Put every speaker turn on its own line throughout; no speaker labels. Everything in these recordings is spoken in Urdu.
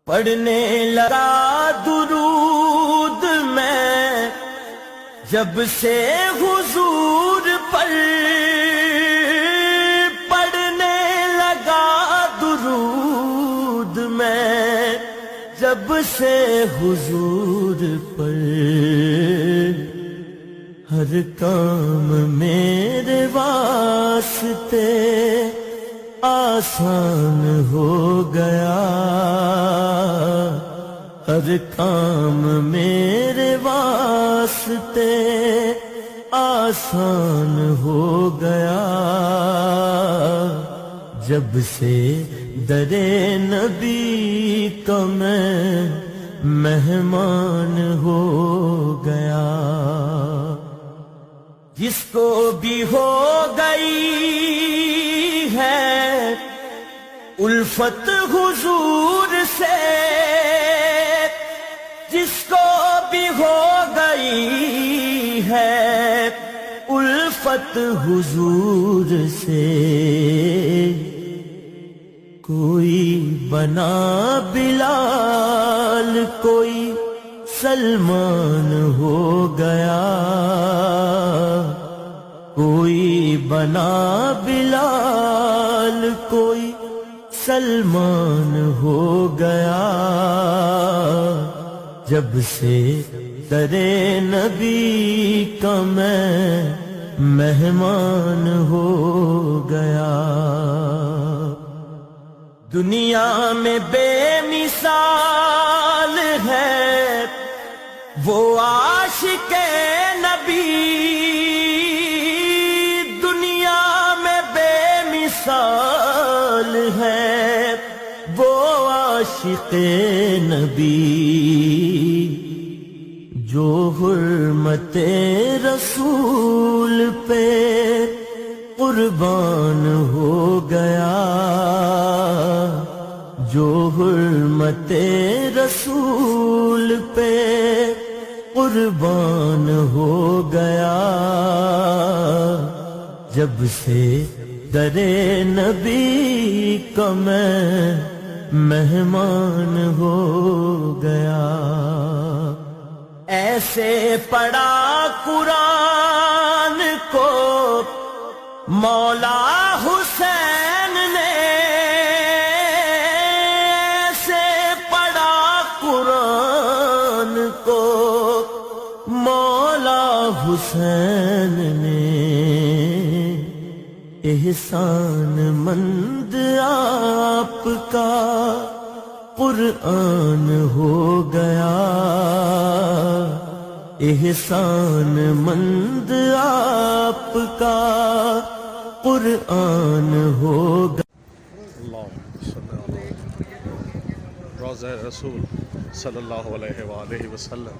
پڑھنے لگا درود میں جب سے حضور پر، پڑھنے لگا درود میں جب سے حضور پر، ہر کام میرے واسطے آسان ہو گیا، ہر کام میرے واسطے آسان ہو گیا، جب سے در نبی کا میں مہمان ہو گیا۔ جس کو بھی ہو گئی ہے الفت حضور سے، جس کو بھی ہو گئی ہے الفت حضور سے، کوئی بنا بلال کوئی سلمان ہو گیا، کوئی بنا بلال کوئی سلمان ہو گیا، جب سے در نبی کا میں مہمان ہو گیا۔ دنیا میں بے مثال ہے وہ عاشق نبی، دنیا میں بے مثال ہے وہ عاشق نبی، جو حرمت رسول پہ قربان ہو گیا، جو حرمت رسول پہ قربان ہو گیا، جب سے در نبی کا میں مہمان ہو گیا۔ ایسے پڑھا قرآن کو مولا حسین نے، ایسے پڑھا قرآن کو مولا حسین نے، احسان مند آپ کا قرآن ہو گیا، احسان مند آپ کا قرآن ہو گیا۔
اللہم صلی اللہ روضہ رسول صلی اللہ علیہ وآلہ وسلم،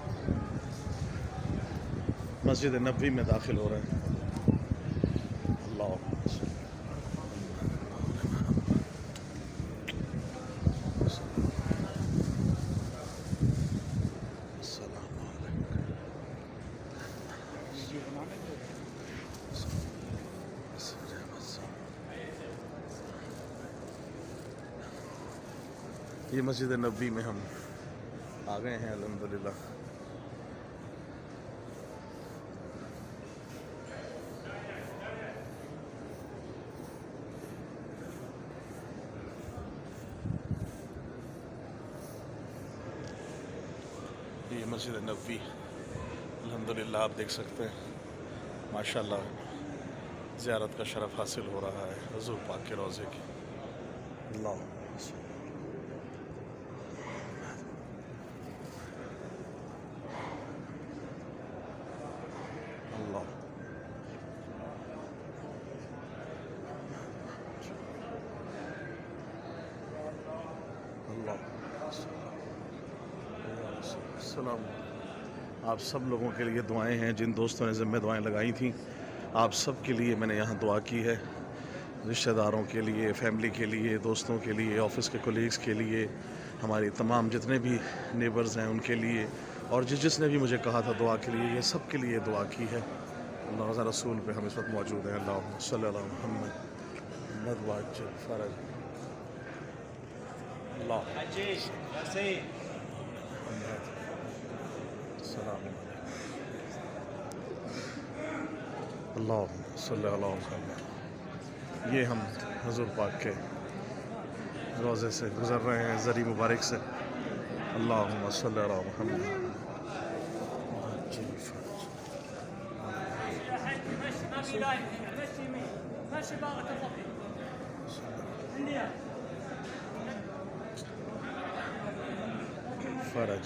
مسجد نبوی میں داخل ہو رہے ہیں۔ اللہم صلی یہ مسجد نبوی میں ہم آ گئے ہیں الحمدللہ۔ یہ مسجد نبوی الحمدللہ آپ دیکھ سکتے ہیں، ماشاءاللہ زیارت کا شرف حاصل ہو رہا ہے حضور پاک کے روضے کی۔ اللہ السلام۔ آپ سب لوگوں کے لیے دعائیں ہیں، جن دوستوں نے ذمہ دعائیں لگائی تھیں، آپ سب کے لیے میں نے یہاں دعا کی ہے، رشتہ داروں کے لیے، فیملی کے لیے، دوستوں کے لیے، آفس کے کولیگز کے لیے، ہماری تمام جتنے بھی نیبرز ہیں ان کے لیے، اور جس نے بھی مجھے کہا تھا دعا کے لیے، یہ سب کے لیے دعا کی ہے۔ اللہ رسول پہ ہم اس وقت موجود ہیں۔ اللہم صلی اللہ محمد محمد واجل فرج اللہ
عجيب يا سيد.
السلام علیکم. اللہم صلی علی محمد. یہ ہم حضور پاک کے روضے سے گزر رہے ہیں زری مبارک سے. اللہم صلی علی محمد.
ماشي بارك الله فيك.
فرج.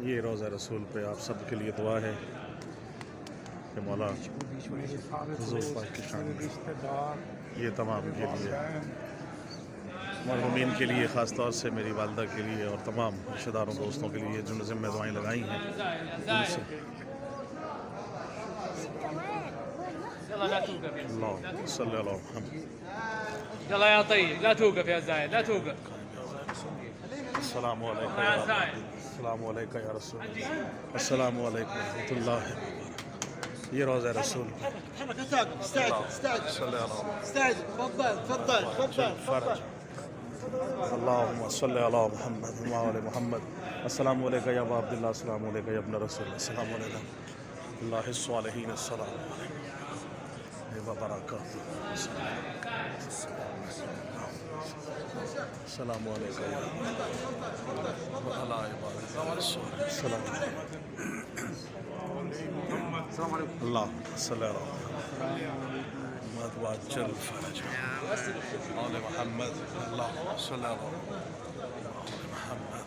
یہ روضہ رسول پہ آپ سب کے لیے دعا ہے کہ مولا حضور پاک کی شان میں یہ تمام کے لیے مرحومین کے لیے، خاص طور سے میری والدہ کے لیے اور تمام رشتہ داروں دوستوں کے لیے جن ذمہ دعائیں لگائی ہیں ان سے.
يلا لا توقف يا
اللہم صلی علی محمد.
يلا يا طيب لا توقف يا زايد لا توقف.
السلام علیکم.
يا زايد
السلام علیکم یا رسول اللہ. السلام علیکم ورحمۃ اللہ وبرکاتہ. یہ روضہ رسول
تحرك استعجل استعجل
صلی علی محمد.
استعجل تفضل تفضل تفضل
فرج. اللہم صلی علی محمد وعلی محمد. السلام علیکم یا ابا عبداللہ. السلام علیکم یا ابن رسول اللہ. السلام علیکم اللہ الصالحین. السلام علیکم وبرکاتہ. السلام علیکم وعلی عباد السلام علیکم. اللہ صلی علی محمد وعجل فرج آل محمد. اللہ صلی علی محمد.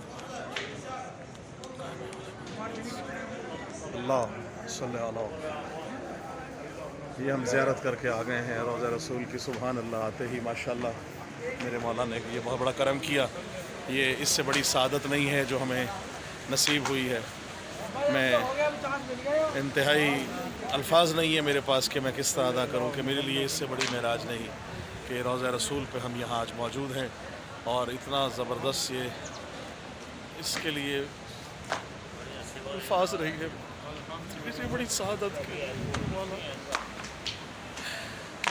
اللہ صلی علی. یہ ہم زیارت کر کے آ گئے ہیں روضہ رسول کی. سبحان اللہ. آتے ہی ماشاءاللہ میرے مولا نے یہ بہت بڑا کرم کیا. یہ اس سے بڑی سعادت نہیں ہے جو ہمیں نصیب ہوئی ہے. میں انتہائی الفاظ نہیں ہے میرے پاس کہ میں کس طرح ادا کروں کہ میرے لیے اس سے بڑی معراج نہیں کہ روضہ رسول پہ ہم یہاں آج موجود ہیں. اور اتنا زبردست یہ اس کے لیے الفاظ نہیں ہے. اتنی بڑی سعادت کہ مولا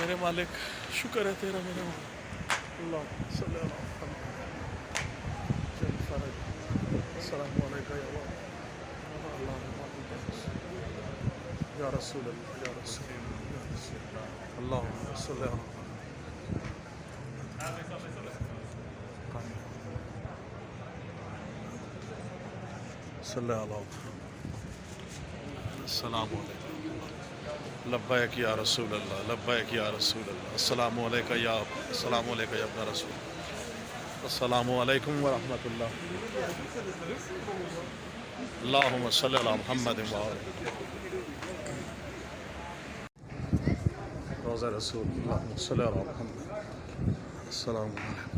میرے مالک شکر ہے تیرا میرے مالک. اللہ صلی اللہ السلام علیکم یا رسول اللہ یا رسول اللہ. اللہ صلی اللہ صلی اللہ. السلام علیکم. لبیک یا رسول اللہ. لبیک یا رسول اللہ. السلام علیکم یا السلام علیکم یا ابن رسول. السلام علیکم ورحمۃ اللہ. اللہم صلی علی محمد وعلی روضہ رسول. اللہم صلی علی محمد. السلام علیکم.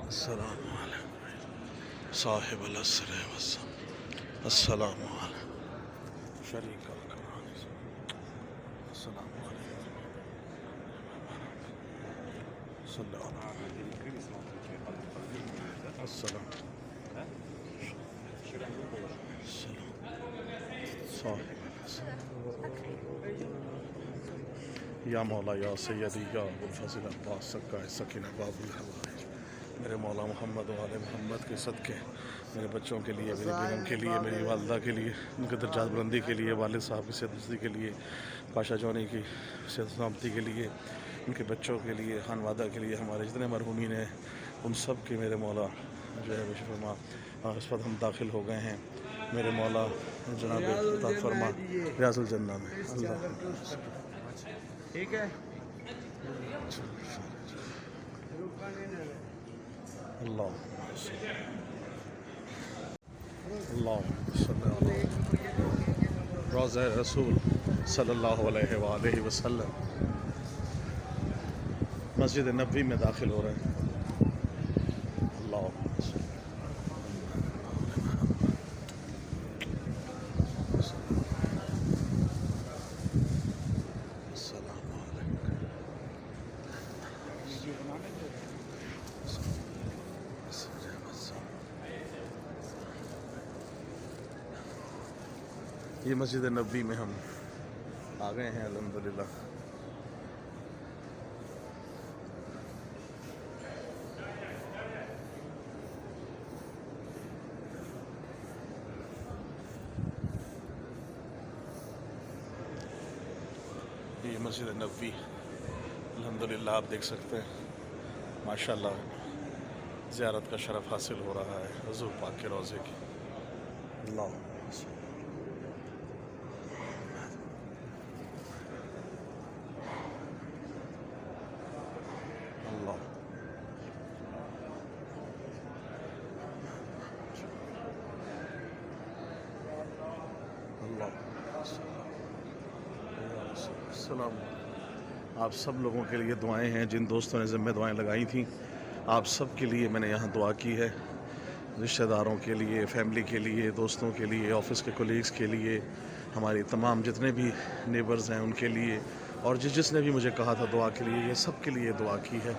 السلام علیکم صاحب الاسر والسلام. السلام علیکم شریک القرآن. السلام علیکم صلی اللہ علیہ السلام. صاحب یا مولا یا سیدی یا ابو الفضل عباس سکہ سکینہ باب الحوائج. میرے مولا محمد و آل محمد کے صدقے میرے بچوں کے لیے، میری بیگم کے لیے، میری والدہ کے لیے، ان کے درجات بلندی کے لیے، والد صاحب کی صحت بلندی کے لیے، پاشا جونی کی صحت سلامتی کے لیے، ان کے بچوں کے لیے، خانوادہ کے لیے، ہمارے جتنے مرحومین ہیں ان سب کے میرے مولا جو ہے بشر فرما. اس وقت ہم داخل ہو گئے ہیں میرے مولا جناب عطا فرما ریاض الجنہ میں. اللہ
ٹھیک ہے.
اللہ اللہ صلی اللہ روضہ رسول صلی اللہ علیہ وآلہ وسلم. مسجد نبوی میں داخل ہو رہے ہیں. اللہ یہ مسجد نبوی میں ہم آ گئے ہیں الحمدللہ. یہ مسجد نبوی الحمدللہ آپ دیکھ سکتے ہیں ماشاءاللہ زیارت کا شرف حاصل ہو رہا ہے حضور پاک کے روضے کی. اللہ اللہ اللہ. السلام. آپ سب لوگوں کے لیے دعائیں ہیں جن دوستوں نے ذمہ دعائیں لگائی تھیں. آپ سب کے لیے میں نے یہاں دعا کی ہے. رشتہ داروں کے لیے، فیملی کے لیے، دوستوں کے لیے، آفس کے کولیگز کے لیے، ہماری تمام جتنے بھی نیبرز ہیں ان کے لیے، اور جس نے بھی مجھے کہا تھا دعا کے لیے، یہ سب کے لیے دعا کی ہے.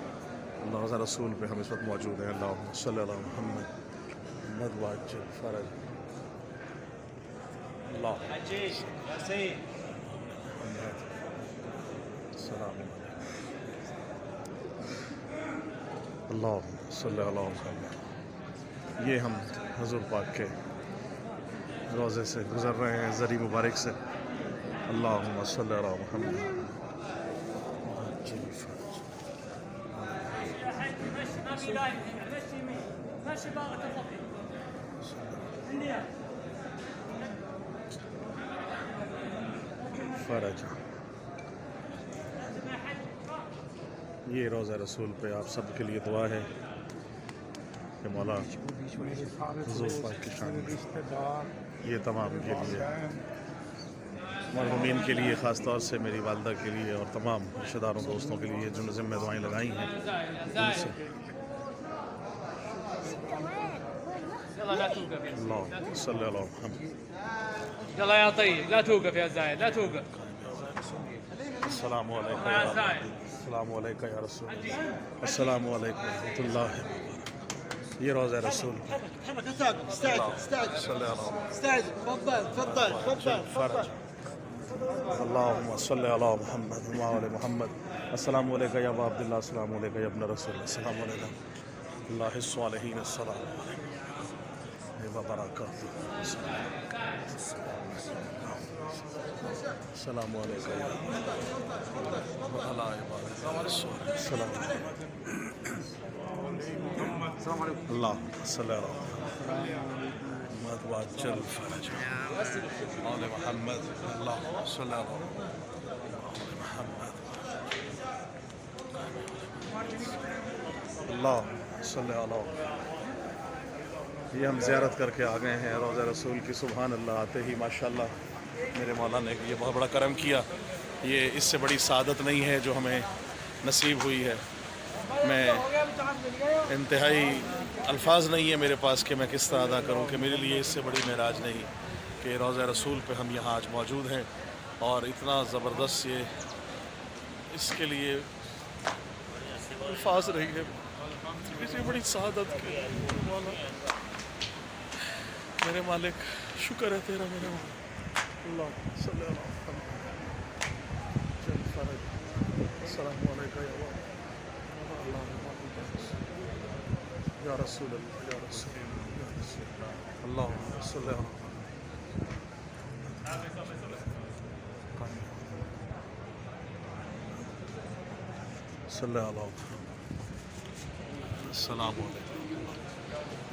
اللہ تعالیٰ رسول پہ ہم اس وقت موجود ہیں. اللہم صلی اللہ محمد محمد واجل فرج. اللہ السلام علیکم. اللہم صلی اللہ محمد. یہ ہم حضور پاک کے روضے سے گزر رہے ہیں زری مبارک سے. اللہم صلی اللہ محمد. فرج. یہ روضہ رسول پہ آپ سب کے لیے دعا ہے کہ مولا حضور پاک کی شان میں یہ تمام کے لیے، مرحومین کے لیے، خاص طور سے میری والدہ کے لیے اور تمام رشتہ داروں دوستوں کے لیے جنہوں نے ذمہ دعائیں لگائی ہیں ان سے.
يلا لا توقف يا
اللہ صلی اللہ محمد.
يلا يا طيب لا توقف يا زايد لا توقف.
السلام علیکم.
يا زايد
السلام علیکم یا رسول اللہ. السلام علیکم ورحمۃ اللہ. یہ روضہ رسول
تحرك اساقك. استعجل استعجل
صلی اللہ
استعجل. تفضل تفضل تفضل
فرج. اللہم صلی اللہ محمد وعلی محمد. السلام علیکم یا ابا عبداللہ. السلام علیکم یا ابن رسول اللہ. السلام علیکم اللہ الصالحین. السلام علیکم وبرکاتہ. السلام علیکم یا السلام اللہ صلی اللہ محمد واجل فرج آل محمد. اللہ صلی اللہ محمد. اللہ صلی اللہ. یہ ہم زیارت کر کے آ گئے ہیں روضہ رسول کی. سبحان اللہ. آتے ہی ماشاءاللہ میرے مولا نے یہ بہت بڑا کرم کیا. یہ اس سے بڑی سعادت نہیں ہے جو ہمیں نصیب ہوئی ہے. میں انتہائی الفاظ نہیں ہے میرے پاس کہ میں کس طرح ادا کروں کہ میرے لیے اس سے بڑی معراج نہیں کہ روضہ رسول پہ ہم یہاں آج موجود ہیں. اور اتنا زبردست یہ اس کے لیے الفاظ نہیں ہے. اس سے بڑی سعادت کے مولا میرے مالک شکر ہے تیرا میرے مولا. اللہ صلی اللہ محمد. چل فرج. السلام علیکم یا رسول اللہ. یا رسول اللہ. یا رسول اللہ. اللہ صلی اللہ صلی اللہ. السلام علیکم.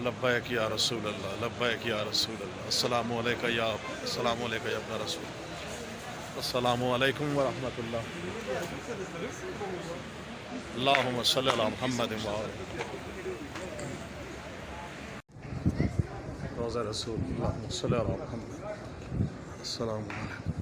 لبیک یا رسول اللہ. لبیک یا رسول اللہ. السلام علیکم یا السلام علیکم یا ابن رسول. السلام علیکم ورحمۃ اللہ. اللہم صلی اللہ محمد وعلی روضہ رسول. اللہم صلی اللہ محمد. السلام علیکم.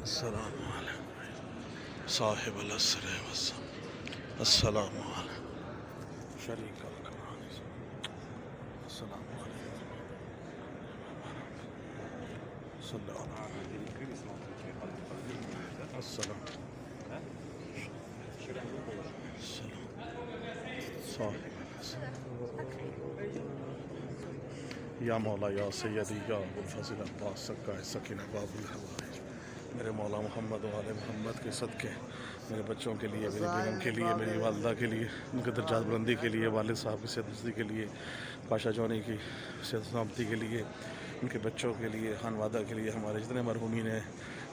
السلام علیکم صاحب الاسر السلام علیکم شریک القرآن السلام علیکم صلی اللہ علیہ السلام صاحب یا مولا یا سیدی یا ابو الفضل عباس سکائے سکینہ باب الحوائج میرے مولا محمد و آل محمد کے صدقے میرے بچوں کے لیے، میری بیگم کے لیے، میری والدہ کے لیے، ان کے درجات بلندی کے لیے، والد صاحب کی صحت بلندی کے لیے، پاشا جونی کی صحت سلامتی کے لیے، ان کے بچوں کے لیے، خانوادہ کے لیے، ہمارے جتنے مرحومین ہیں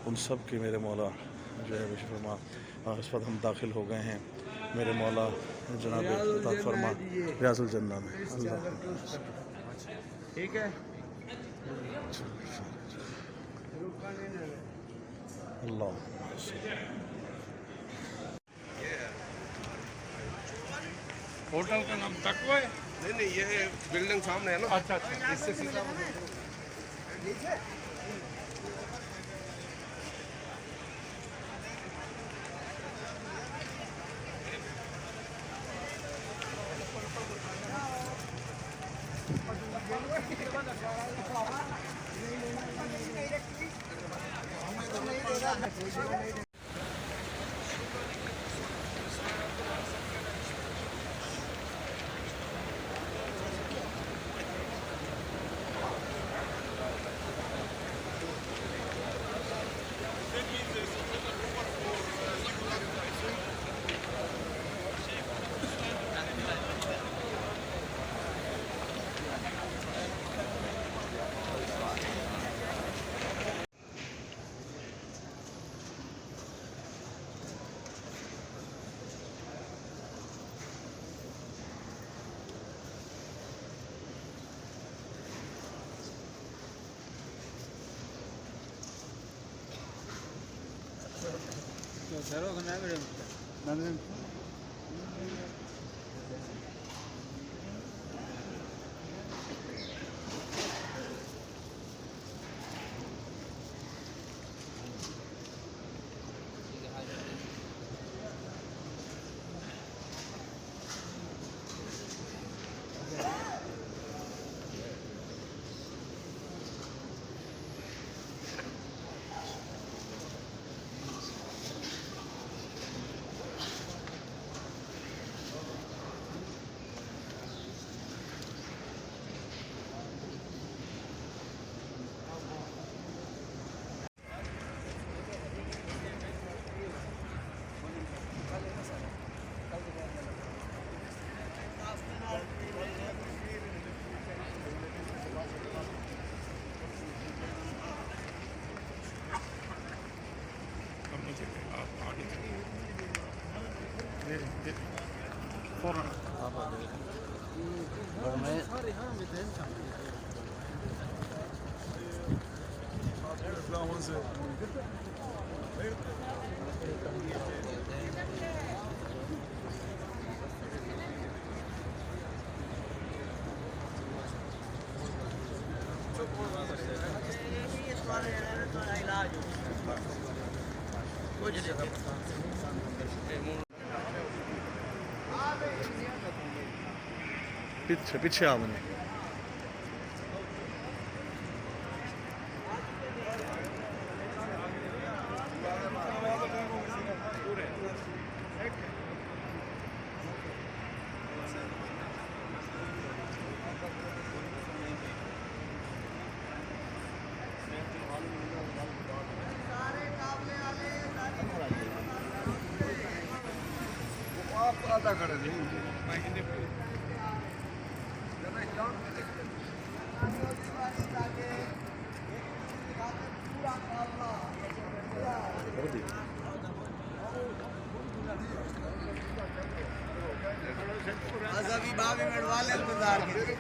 ان سب کے میرے مولا جو ہے بشر فرما اس وقت ہم داخل ہو گئے ہیں میرے مولا جناب عطا فرما ریاض الجنہ میں اللہ
ٹھیک ہے
اللہ
ہوٹل کا نام تقوی ہے.
نہیں یہ بلڈنگ سامنے ہے نا.
اچھا اچھا.
اس سے سیدھا
پیچھے آ بنے
آدھا کر دیں
ابھی بابے مڑوا لے انتظار کے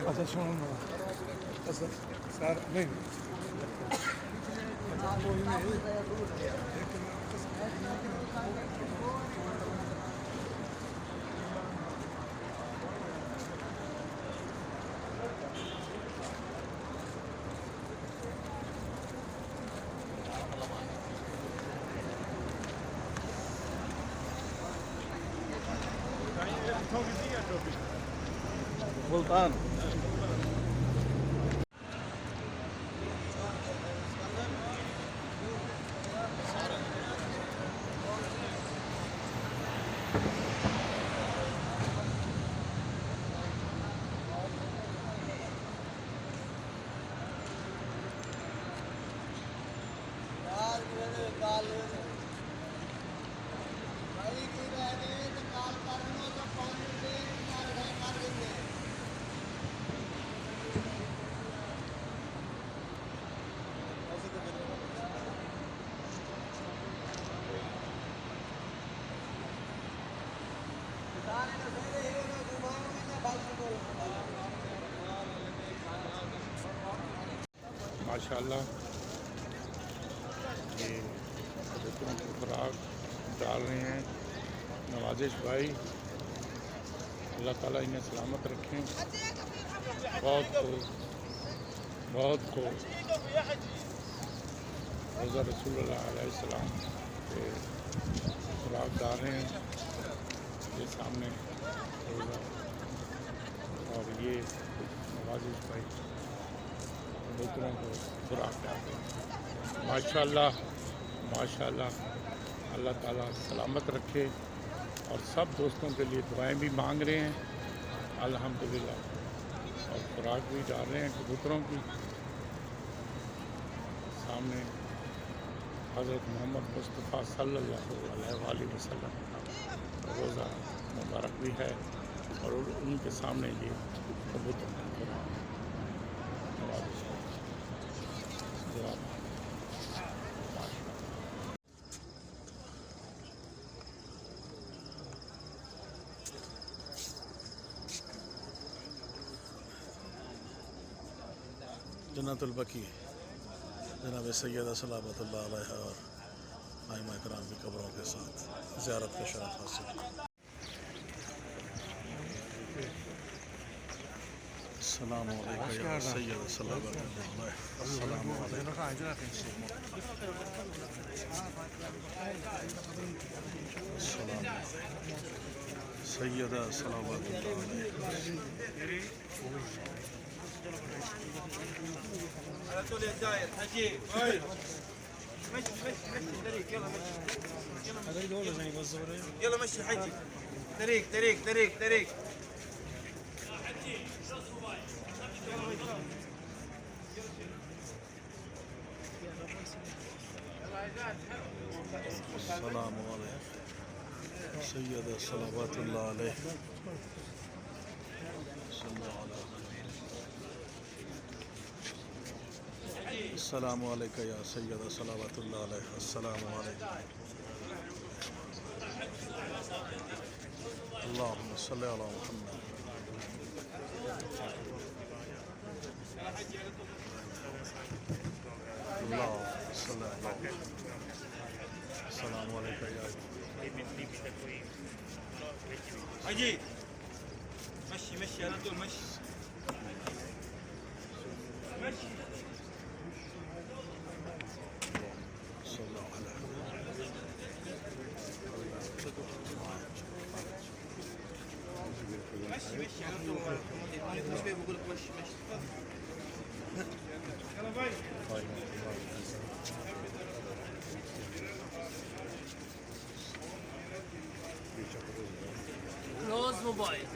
اچھا سنو سر نہیں
ملتان
ماشاء اللہ یہ کبوتروں کی خوراک ڈال رہے ہیں نوازش بھائی، اللہ تعالیٰ انہیں سلامت رکھیں، بہت کو روزہ رسول اللہ علیہ السلام کے خوراک ڈال رہے ہیں، یہ سامنے روزہ، اور یہ نوازش بھائی کبوتروں کو خوراک ڈال رہے ہیں۔ ماشاء اللہ اللہ تعالیٰ سلامت رکھے، اور سب دوستوں کے لیے دعائیں بھی مانگ رہے ہیں الحمدللہ، اور خوراک بھی ڈال رہے ہیں کبوتروں کی۔ سامنے حضرت محمد مصطفیٰ صلی اللہ علیہ وآلہ وسلم کا روزہ مبارک بھی ہے، اور ان کے سامنے یہ کبوتر کا خوراک
جنت البقیع جناب سیدہ صلوات اللہ علیہ اور ائمہ کرام کی قبروں کے ساتھ زیارت کا شرف حاصل۔ السلام علیکم یا سیدہ صلوات اللہ علیہ، السلام علیکم، السلام علیکم سیدہ صلوات اللہ علیہ۔
يلا مشي حجي طريق
السلام علیکم سیدہ صلوات اللہ علیہ، السلام علیکم یا سیدہ صلوات اللہ علیہ، السلام علیکم، اللہم صلی علی محمد، اللہم صلی علی محمد، السلام علیکم یا
حجي مشي مشي على طول مشي مشي مشي مشي على طول مش بقول لك مشي مشي يلا باي
Close mobile.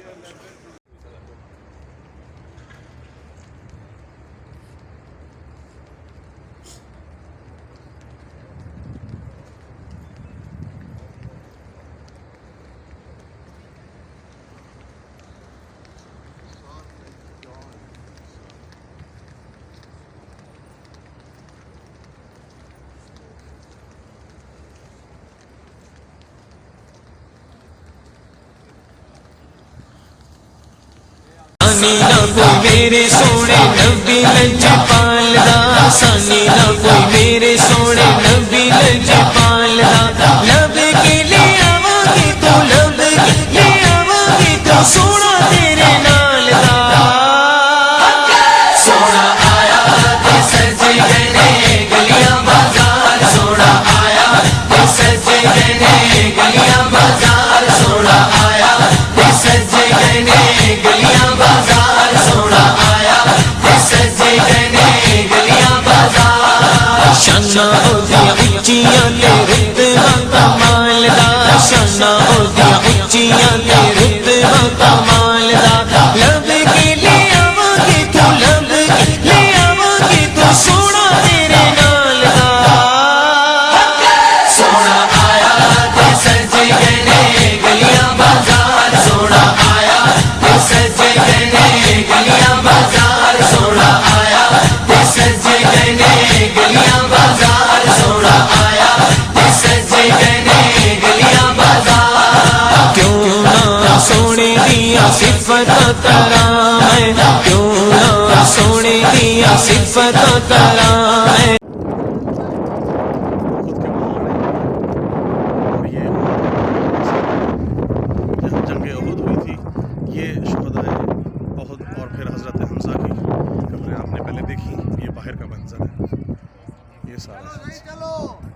سانی نہ کوئی میرے سونے نبی لجپال دا سانی نہ کوئی میرے سونے نبی لجپال دا لب کے لے آواں گے تو لب کے لے آواں گے تو سونا تیرے نال دا سونا آیا تے سج گئے گلیاں بازار سونا آیا تے سج گئے گلیاں بازار سونا آیا تے سج گئے گلیاں بازار سونا آیا تے سجے گئے گلیاں بازار شاناں اودیاں اچیاں تے رتبہ کمال دا شاناں اودیاں اچیاں تے رتبہ کمال دا لب کے لے آواں گے تو لب کے لے آواں گے تو سونا تیرے نال دا سونا آیا تے سجے گئے گلیاں بازار سونا آیا تے سجے گئے گلیاں بازار سونا آیا تے سجے گئے گلیاں بازار سونا آیا تے سجے گئے گلیاں بازار کیوں نہ سونے دیا صفت کرام ہے کیوں نہ سونے دیا صفت کرام ہے
خود کے ماحول میں اور یہ جہاں جنگ احد ہوئی تھی یہ شہدائے احد اور پھر حضرت حمزہ کی قبریں آپ نے پہلے دیکھی یہ باہر کا منظر ہے یہ سارا پہاڑ ہے سارے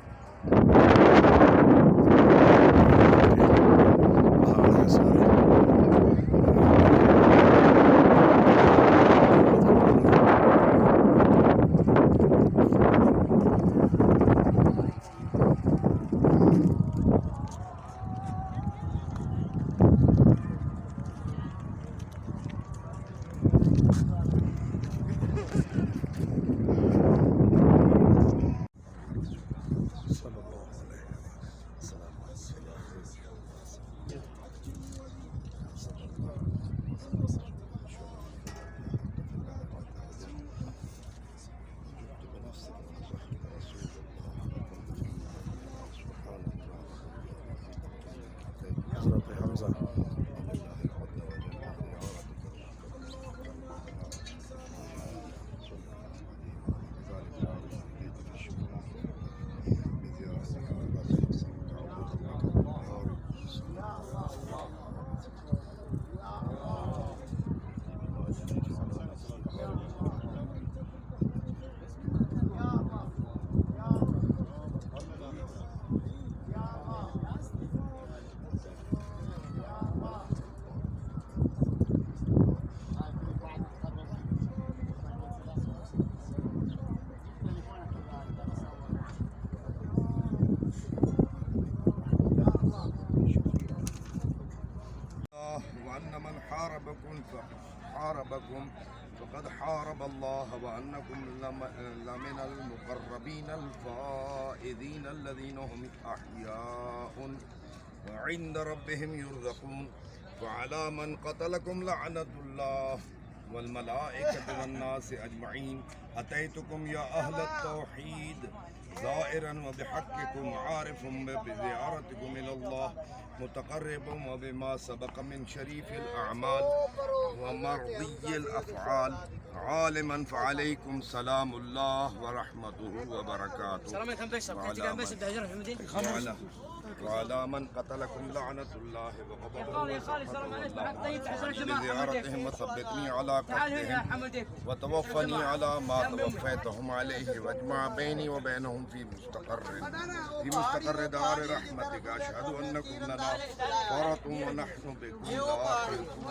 حضرت حمزہ
وأن من حاربكم فقد حارب الله وأنكم لمن المقربين الفائزين الذين هم أحياء وعند ربهم يرزقون وعلى من قتلكم لعنة الله والملائكة والناس أجمعين أتيتكم يا أهل التوحيد زائرا وبحقكم عارف بزيارتكم إلى الله متقربا وبما سبق من شريف الأعمال ومرضي الأفعال عالما فعليكم سلام الله ورحمته وبركاته
سلام عليكم باشا بحكي عن باشا الدهجر محمدين
وعلى وعلى من قتلكم لعنة الله وغضبه بزيارتهم وثبتني على قصدهم وتوفني على ما توفيتهم عليه واجمع بيني وبينهم في مستقر دار رحمتك. أشهد أنكم لنا فرط ونحن بكم داخلكم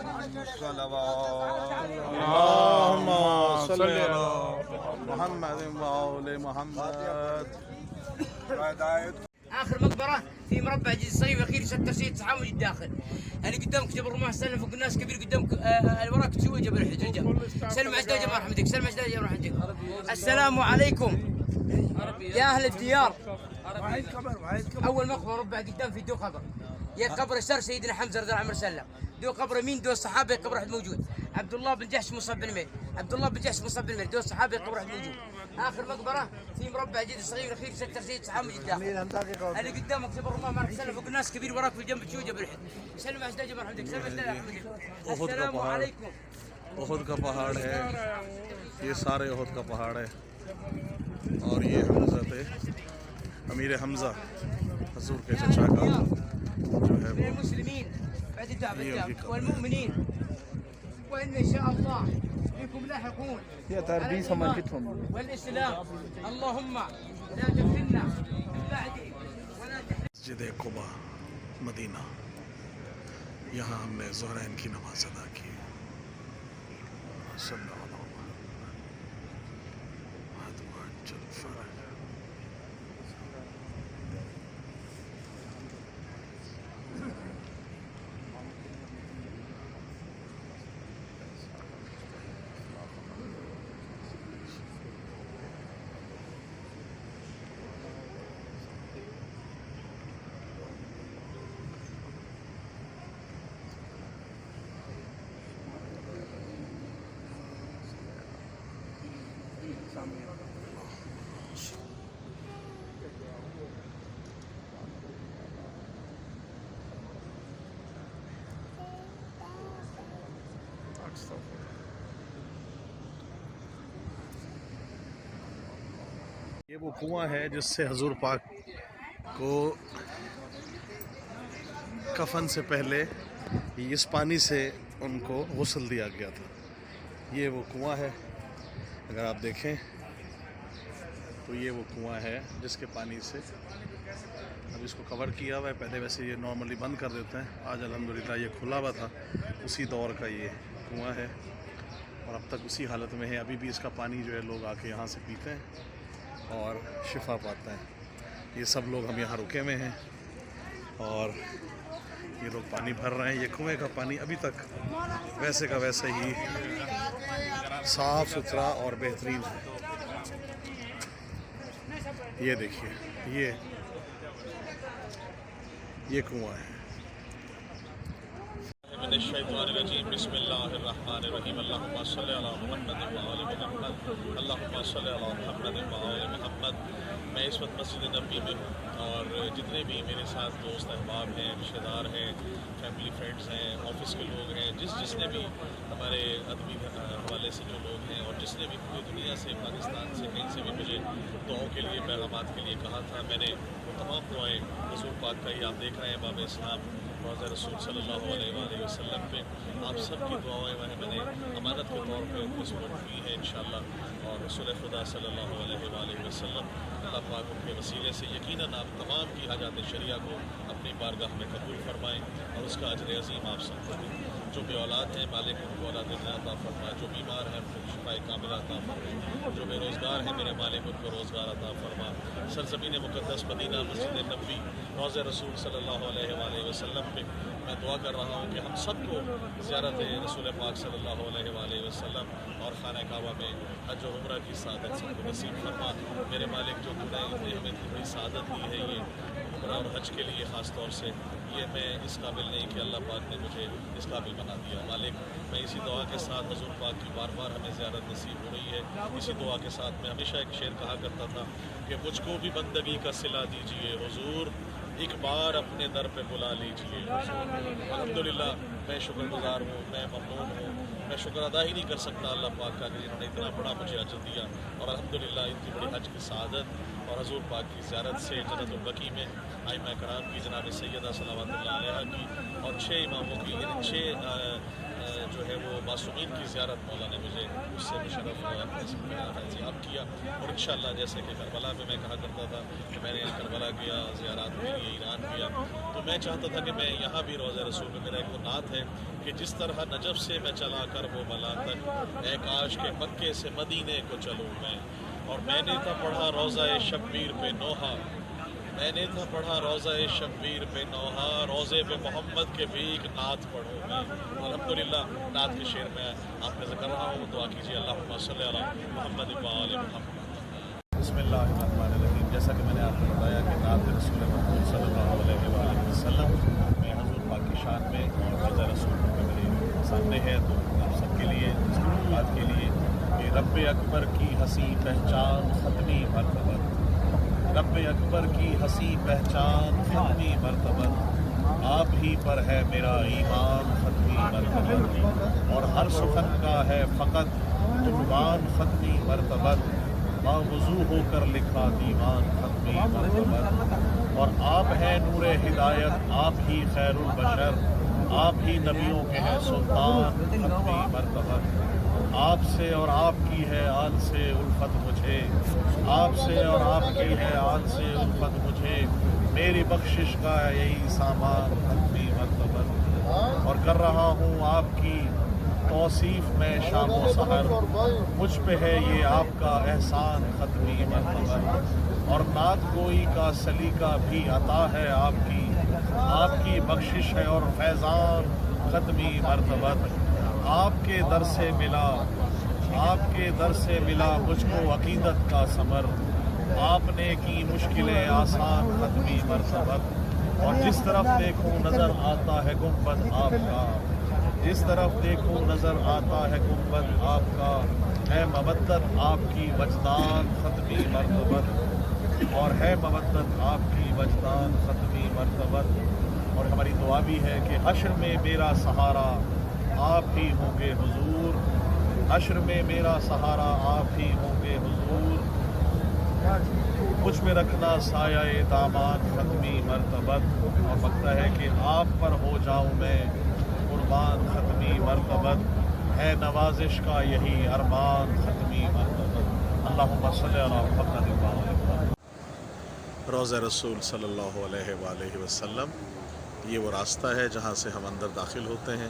الصلوات.
اللهم صل على محمد وآل محمد.
اخر مقبره في مربع جيز الصغير والاخير سكر سيد صحامج الداخل. اللي قدامك جبل الرماح سلم فوق الناس كبير قدامك اللي وراك تسوي جبل الحجر. سلم على جمال رحمتك. سلم على جمال رحمتك. السلام عليكم يا اهل الديار. اول مقبره مربع قدام في دو قبر. يا قبر يسار سيدنا حمزه رضي الله عنه سلم. دو قبر يمين دو الصحابه قبر واحد موجود. عبد الله بن جحش مصعب بن عمير. عبد الله بن جحش مصعب بن عمير دو الصحابه قبر واحد موجود. اخر مقبره في مربع جيد الصغير الاخير سكر سيد صحامج الداخل. اللي قدامك جبل الرماح معك سلم فوق الناس كبير وراك في الجنب تشوي جبل الحد. سلم على جمال رحمتك. سلم على رحمتك. السلام عليكم.
احد کا پہاڑ ہے، یہ سارے احد کا پہاڑ ہے، اور یہ حمزہ تھے، امیر حمزہ حضور کے چچا کا جو ہے وہ
المسلمين بعد الدعوة والمؤمنين وإن إن شاء الله بكم لاحقون والإسلام. اللهم لا تفتنا من بعده ولا تحرمنا.
مسجد قباء مدینہ، یہاں ہم نے ظہرین کی نماز ادا کی. صلی اللہ علیہ وسلم. یہ وہ کنواں ہے جس سے حضور پاک کو کفن سے پہلے اس پانی سے ان کو غسل دیا گیا تھا. یہ وہ کنواں ہے، اگر آپ دیکھیں تو یہ وہ کنواں ہے جس کے پانی سے اب اس کو کور کیا ہوا ہے. پہلے ویسے یہ نارملی بند کر دیتے ہیں، آج الحمدللہ یہ کھلا ہوا تھا. اسی دور کا یہ کنواں ہے اور اب تک اسی حالت میں ہے. ابھی بھی اس کا پانی جو ہے لوگ آ کے یہاں سے پیتے ہیں اور شفا پاتے ہیں. یہ سب لوگ ہم یہاں رکے ہوئے ہیں اور یہ لوگ پانی بھر رہے ہیں. یہ کنویں کا پانی ابھی تک ویسے کا ویسے ہی صاف ستھرا اور بہترین ہے. یہ دیکھیے یہ کنواں ہے.
من الشیطان الرجیم. بسم اللہ الرحمن الرحیم. اللہم صلی علی محمد وآل محمد. اللہم صلی علی محمد وآل محمد. میں اس وقت مسجد نبوی میں ہوں اور جتنے بھی میرے ساتھ دوست احباب ہیں، رشتہ دار ہیں، فیملی فرینڈز ہیں، آفس کے لوگ ہیں، جس نے بھی ہمارے ادبی حوالے سے جو لوگ ہیں اور جس نے بھی پوری دنیا سے، پاکستان سے، کہیں سے بھی مجھے دعاؤں کے لیے، پیغامات کے لیے کہا تھا، میں نے وہ تمام دعائیں حضور پاک کا ہی آپ دیکھ رہے ہیں باب اسلام روضہ رسول صلی اللہ علیہ وآلہ وسلم پہ آپ سب کی دعائیں میں نے امانت کے طور پہ ان کو سپورٹ کی ہے انشاءاللہ. اور رسول خدا صلی اللہ علیہ وآلہ وسلم اللہ پاک ان کے وسیلے سے یقیناً آپ تمام کی حاجات شریعہ کو اپنی بارگاہ میں قبول فرمائیں اور اس کا اجر عظیم آپ سب کو دیں. جو بے اولاد ہیں مالک ان کو اولاد عطا فرمائے، جو بیمار ہیں ان کو شفاء کاملہ عطا فرمائے، جو بے روزگار ہیں میرے مالک ان کو روزگار عطا فرمائے. سرزمین مقدس مدینہ مسجد نبوی روضہ رسول صلی اللہ علیہ وآلہ وسلم پہ میں دعا کر رہا ہوں کہ ہم سب کو زیارت رسول پاک صلی اللہ علیہ وآلہ وسلم اور خانہ کعبہ میں حج و عمرہ کی سعادت سب کو نصیب فرما. میرے مالک جو ہمیں اتنی سعادت دی ہے یہ عمرہ اور حج کے لیے خاص طور سے، یہ میں اس قابل نہیں کہ اللہ پاک نے مجھے اس قابل بنا دیا. مالک میں اسی دعا کے ساتھ حضور پاک کی بار بار ہمیں زیارت نصیب ہو رہی ہے. اسی دعا کے ساتھ میں ہمیشہ ایک شعر کہا کرتا تھا کہ مجھ کو بھی بندگی کا صلہ دیجئے حضور، ایک بار اپنے در پہ بلا لیجیے. الحمدللہ میں شکر گزار ہوں, میں ممنون ہوں, میں شکر ادا ہی نہیں کر سکتا اللہ پاک کا کہ جنہوں نے اتنا بڑا مجھے اجر دیا, اور الحمدللہ اتنی بڑی حج کی سعادت اور حضور پاک کی زیارت سے جنت البقیع میں ائمہ کرام کی جناب سیدہ صلوات اللہ علیہ کی اور 6 اماموں کی, یعنی 6 جو ہے وہ معصومین کی زیارت مولا نے مجھے اس سے مشرف فیضیاب کیا. اور انشاءاللہ جیسے کہ کربلا میں کہا کرتا تھا کہ میں نے کربلا کیا, زیارات کے لیے ایران کیا, تو میں چاہتا تھا کہ میں یہاں بھی روضہ رسول میں میرا ایک نعت ہے کہ جس طرح نجف سے میں چلا کر وہ بلا تک, اے کاش کے مکے سے مدینے کو چلوں میں. اور میں نے تھا پڑھا روضہ شبیر پہ نوحہ, میں نے تھا پڑھا روضہ شبیر پہ نوحہ, روضے پہ محمد کے بھی ایک نعت پڑھوں میں. الحمدللہ نعت کے شعر میں آپ کا ذکر رہا ہوں, دعا کیجیے اللہم صلی علی محمد و آل محمد.
بسم اللہ الرحمن الرحیم. جیسا کہ میں نے آپ کو بتایا کہ نعت رسول محمد صلی اللہ علیہ وآلہ وسلم میں حضور پاک کی شان میں اور روضہ رسول کے میرے سامنے ہے, تو آپ سب کے لیے اس کی بات کے لیے کہ رب اکبر کی حسین پہچان ختمی مرتبہ, رب اکبر کی حسین پہچان ختمی مرتبہ, آپ ہی پر ہے میرا ایمان ختمی مرتبہ, اور ہر سخن کا ہے فقط عنوان ختمی مرتبہ, باوضو ہو کر لکھا دیوان ختمی مرتبہ. اور آپ ہیں نور ہدایت, آپ ہی خیر البشر, آپ ہی نبیوں کے ہیں سلطان ختمی مرتبہ. آپ سے اور آپ کی ہے آل سے الفت مجھے, آپ سے اور آپ کی ہے آل سے الفت مجھے, میری بخشش کا ہے یہی سامان ختمی مرتبہ. اور کر رہا ہوں آپ کی توصیف میں شام و سحر, مجھ پہ ہے یہ آپ کا احسان ختمی مرتبہ. اور نعت گوئی کا سلیقہ بھی عطا ہے آپ کی بخشش ہے اور فیضان ختمی مرتبہ. آپ کے در سے ملا, آپ کے در سے ملا مجھ کو عقیدت کا ثمر, آپ نے کی مشکلیں آسان ختمی مرتبہ. اور جس طرف دیکھوں نظر آتا ہے گنبد آپ کا, جس طرف دیکھوں نظر آتا ہے گنبد آپ کا, ہے مودت آپ کی وجدان ختمی مرتبہ, اور ہے مودت آپ کی وجدان ختمی مرتبہ. اور ہماری دعا بھی ہے کہ حشر میں میرا سہارا آپ ہی ہوں گے حضور, حشر میں میرا سہارا آپ ہی ہوں گے حضور, مجھ میں رکھنا سایہ دامان ختمی مرتبہ. اور لگتا ہے کہ آپ پر ہو جاؤں میں قربان ختمی مرتبہ, ہے نوازش کا یہی ارمان ختمی مرتبہ. اللہم صلی علی محمد و آل محمد. روضہ رسول صلی اللہ علیہ وآلہ وسلم, یہ وہ راستہ ہے جہاں سے ہم اندر داخل ہوتے ہیں,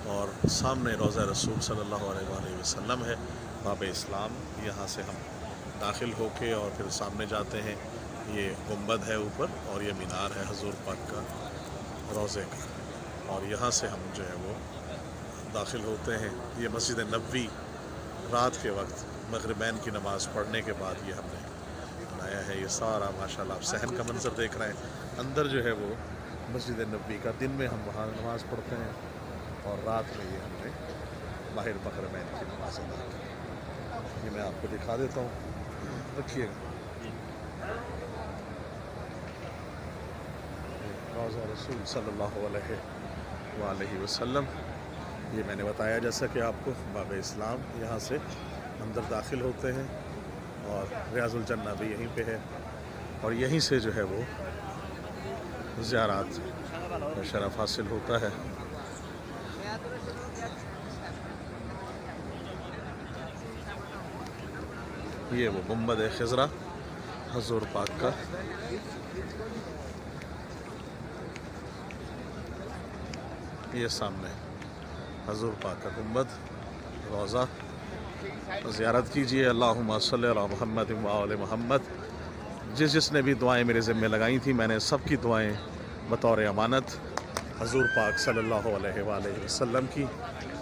اور سامنے روضہ رسول صلی اللہ علیہ وآلہ وسلم ہے, باب اسلام. یہاں سے ہم داخل ہو کے اور پھر سامنے جاتے ہیں, یہ گنبد ہے اوپر, اور یہ مینار ہے حضور پاک کا روضے کا, اور یہاں سے ہم جو ہے وہ داخل ہوتے ہیں. یہ مسجد نبوی رات کے وقت مغربین کی نماز پڑھنے کے بعد یہ ہم نے بنایا ہے. یہ سارا ماشاءاللہ آپ صحن کا منظر دیکھ رہے ہیں. اندر جو ہے وہ مسجد نبوی کا, دن میں ہم وہاں نماز پڑھتے ہیں, اور رات میں یہ ہم نے باہر مغربین کی نماز ادا کی. یہ میں آپ کو دکھا دیتا ہوں, رکھیے گا. روضہ رسول صلی اللہ علیہ وآلہ وسلم, یہ میں نے بتایا جیسا کہ آپ کو باب اسلام. یہاں سے اندر داخل ہوتے ہیں, اور ریاض الجنہ بھی یہیں پہ ہے, اور یہیں سے جو ہے وہ زیارات کا شرف حاصل ہوتا ہے. یہ وہ گنبد خضرا حضور پاک کا, یہ سامنے حضور پاک کا گنبد روضہ. زیارت کیجئے. اللہم صلی علی محمد و آل محمد. جس نے بھی دعائیں میرے ذمہ لگائی تھیں, میں نے سب کی دعائیں بطور امانت حضور پاک صلی اللہ علیہ وآلہ وسلم کی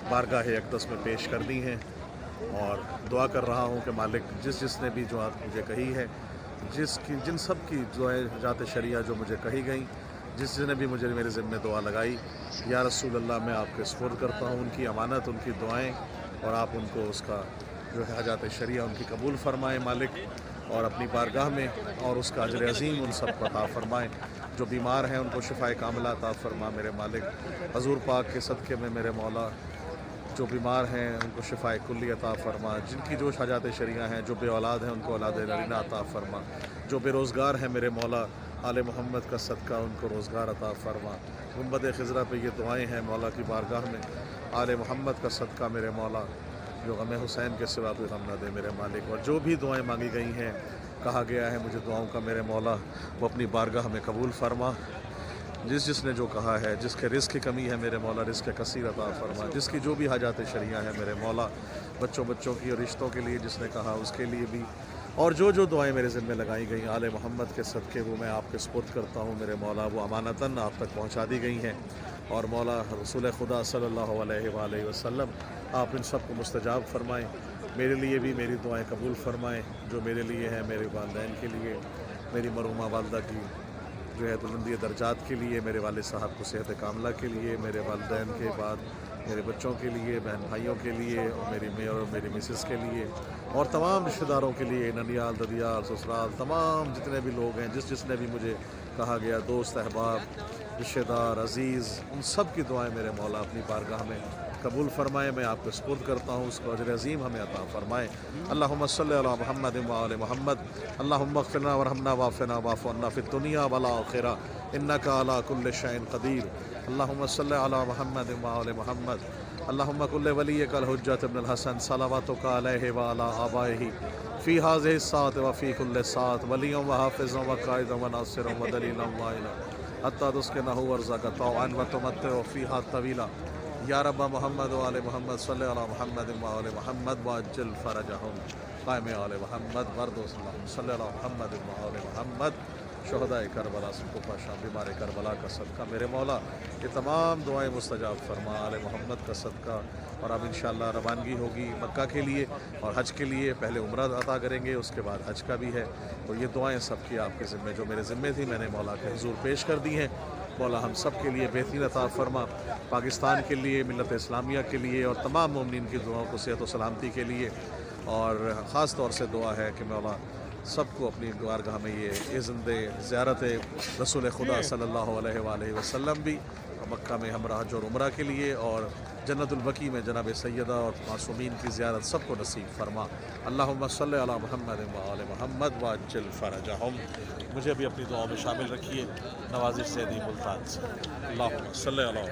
بارگاہ اقدس میں پیش کر دی ہیں, اور دعا کر رہا ہوں کہ مالک جس نے بھی جو آپ مجھے کہی ہے, جن سب کی دعائیں ذات شریعہ جو مجھے کہی گئیں, جس نے بھی مجھے میرے ذمہ دعا لگائی, یا رسول اللہ میں آپ کے سپرد کرتا ہوں ان کی امانت, ان کی دعائیں, اور آپ ان کو اس کا جو ہے حاجات شریعہ ان کی قبول فرمائیں مالک. اور اپنی بارگاہ میں اور اس کا اجر عظیم ان سب کو عطا فرمائیں. جو بیمار ہیں ان کو شفائے کاملہ عطا فرما میرے مالک. حضور پاک کے صدقے میں میرے مولا جو بیمار ہیں ان کو شفائے کلی عطا فرما. جن کی جو حاجات شرعیہ ہیں, جو بے اولاد ہیں ان کو اولاد نرینہ عطا فرما. جو بے روزگار ہیں میرے مولا آل محمد کا صدقہ ان کو روزگار عطا فرما. گنبد خضرا پہ یہ دعائیں ہیں مولا کی بارگاہ میں. آل محمد کا صدقہ میرے مولا جو غم حسین کے سوا کوئی غم نہ دے میرے مالک. اور جو بھی دعائیں مانگی گئی ہیں, کہا گیا ہے مجھے دعاؤں کا میرے مولا وہ اپنی بارگاہ میں قبول فرما. جس نے جو کہا ہے, جس کے رزق کی کمی ہے میرے مولا رزق کثیر عطا فرما. جس کی جو بھی حاجات شرعیہ ہیں میرے مولا, بچوں کی اور رشتوں کے لیے جس نے کہا اس کے لیے بھی, اور جو دعائیں میرے ذمہ لگائی گئیں آل محمد کے صدقے وہ میں آپ کے سپرد کرتا ہوں میرے مولا. وہ امانتاً آپ تک پہنچا دی گئی ہیں. اور مولا رسول خدا صلی اللہ علیہ وآلہ وسلم آپ ان سب کو مستجاب فرمائیں. میرے لیے بھی میری دعائیں قبول فرمائیں. جو میرے لیے ہیں, میرے والدین کے لیے, میری مرحومہ والدہ کی جو ہے بلندی درجات کے لیے, میرے والد صاحب کو صحت کاملہ کے لیے, میرے والدین کے بعد میرے بچوں کے لیے, بہن بھائیوں کے لیے, اور میری مسز کے لیے, اور تمام رشتہ داروں کے لیے, ننیال, ددیال, سسرال, تمام جتنے بھی لوگ ہیں, جس نے بھی مجھے کہا گیا, دوست, احباب, رشتہ دار, عزیز, ان سب کی دعائیں میرے مولا اپنی بارگاہ میں قبول فرمائے. میں آپ کو سپرد کرتا ہوں, اس کو اجر عظیم ہمیں عطا فرمائے. اللہم صلی علی محمد و آل محمد. اللہم اغفر لنا وارحمنا وعافنا واعف عنا فی الدنیا والآخرہ انک علی کل شیء قدیر. اللہم صلی علی محمد و آل محمد. اللہم کن ولیک الحجۃ ابن الحسن صلواتک علیہ وعلی آبائہ فی ہذہ الساعۃ وفی کل ساعۃ ولیًا وحافظا وقائدا وناصرا ودلیلا وعینا حتی تسکنہ ارضک طوعا وتمتع فیہا طویلا. یا رب محمد و آل محمد صلی علی محمد و آل محمد وعجل فرجہم. قائم آل محمد برد صلی علی محمد و آل محمد. شہداء کربلا سب پاشا بیمار کربلا کا صدقہ میرے مولا یہ تمام دعائیں مستجاب فرما. آل محمد کا صدقہ. اور اب انشاءاللہ روانگی ہوگی مکہ کے لیے اور حج کے لیے. پہلے عمرہ عطا کریں گے, اس کے بعد حج کا بھی ہے. تو یہ دعائیں سب کی آپ کے ذمہ, جو میرے ذمہ تھی میں نے مولا کے حضور پیش کر دی ہیں. مولا ہم سب کے لیے بہترین عطا فرما. پاکستان کے لیے, ملت اسلامیہ کے لیے, اور تمام مومنین کی دعاؤں کو صحت و سلامتی کے لیے. اور خاص طور سے دعا ہے کہ مولا سب کو اپنی بارگاہ میں یہ اذن دے زیارت رسول خدا صلی اللہ علیہ وآلہ وسلم بھی مکہ میں ہم حج اور عمرہ کے لیے, اور جنت البقیع میں جناب سیدہ اور معصومین کی زیارت سب کو نصیب فرما. اللہم صلی علی محمد و آل محمد وعجل فرجہم. مجھے بھی اپنی دعاؤں میں شامل رکھیے نوازش سیدی ملتان سے. اللہم صلی علی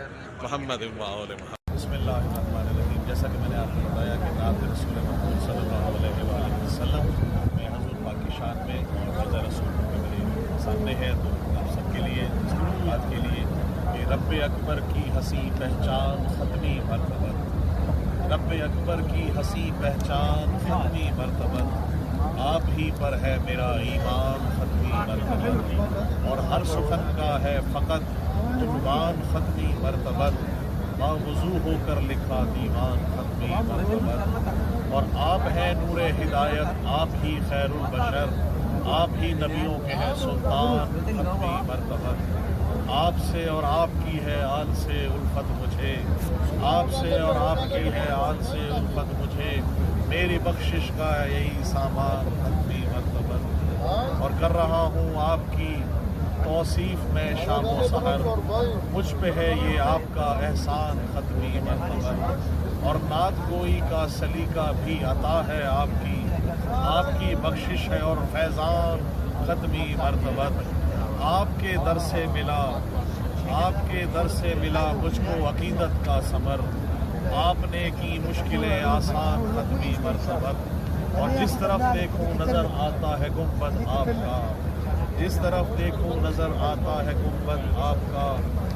محمد و آل محمد. بسم اللہ الرحمن الرحیم. جیسا کہ میں نے آپ کو بتایا کہ نعت رسول محمد صلی اللہ علیہ وآلہ وسلم میں حضور پاک کی شان میں اور رسول کے میرے سامنے ہے, تو آپ سب کے لیے اس کی بات کے لیے کہ رب اکبر کی ہنسی پہچان ختمی مرتبت. رب اکبر کی ہنسی پہچان ختمی مرتبت. آپ ہی پر ہے میرا ایمان ختمی مرتبت. اور ہر سخن کا ہے فقط عنوان ختمی مرتبت. باوضو ہو کر لکھا دیوان ختمی مرتبت. اور آپ ہیں نور ہدایت, آپ ہی خیر البشر, آپ ہی نبیوں کے ہیں سلطان ختمی مرتبت. آپ سے اور آپ کی ہے آل سے الفت مجھے, آپ سے اور آپ کی ہے آل سے الفت مجھے. میری بخشش کا ہے یہی سامان ختمی مرتبت. اور کر رہا ہوں آپ کی توصیف میں شام و سحر, مجھ پہ ہے یہ آپ کا احسان ختمی مرتبت. اور نعت گوئی کا سلیقہ بھی عطا ہے آپ کی بخشش ہے اور فیضان ختمی مرتبت. آپ کے در سے ملا مجھ کو عقیدت کا ثمر. آپ نے کی مشکلیں آسان ختمی مرتبت. اور جس طرف دیکھوں نظر آتا ہے گنبد آپ کا, جس طرف دیکھوں نظر آتا ہے گنبد آپ کا.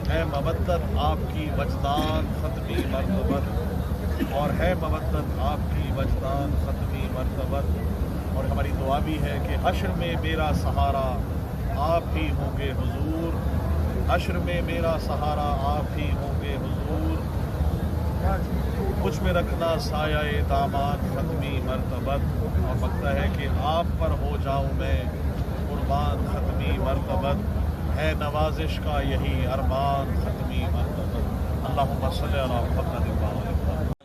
ہے مودت آپ کی وجدان ختمی مرتبت. اور ہے مودت آپ کی وجدان ختمی مرتبت. اور ہماری دعا بھی ہے کہ حشر میں میرا سہارا آپ ہی ہوں گے حضور. حشر میں میرا سہارا آپ ہی ہوں گے حضور. مجھ میں رکھنا سایہ دامان ختمی مرتبت. اور لگتا ہے کہ آپ پر ہو جاؤں میں قربان ختمی مرتبت. ہے نوازش کا یہی ارمان ختمی مرتبت. اللہم صلی علی محمد و آل محمد.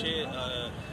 6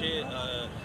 6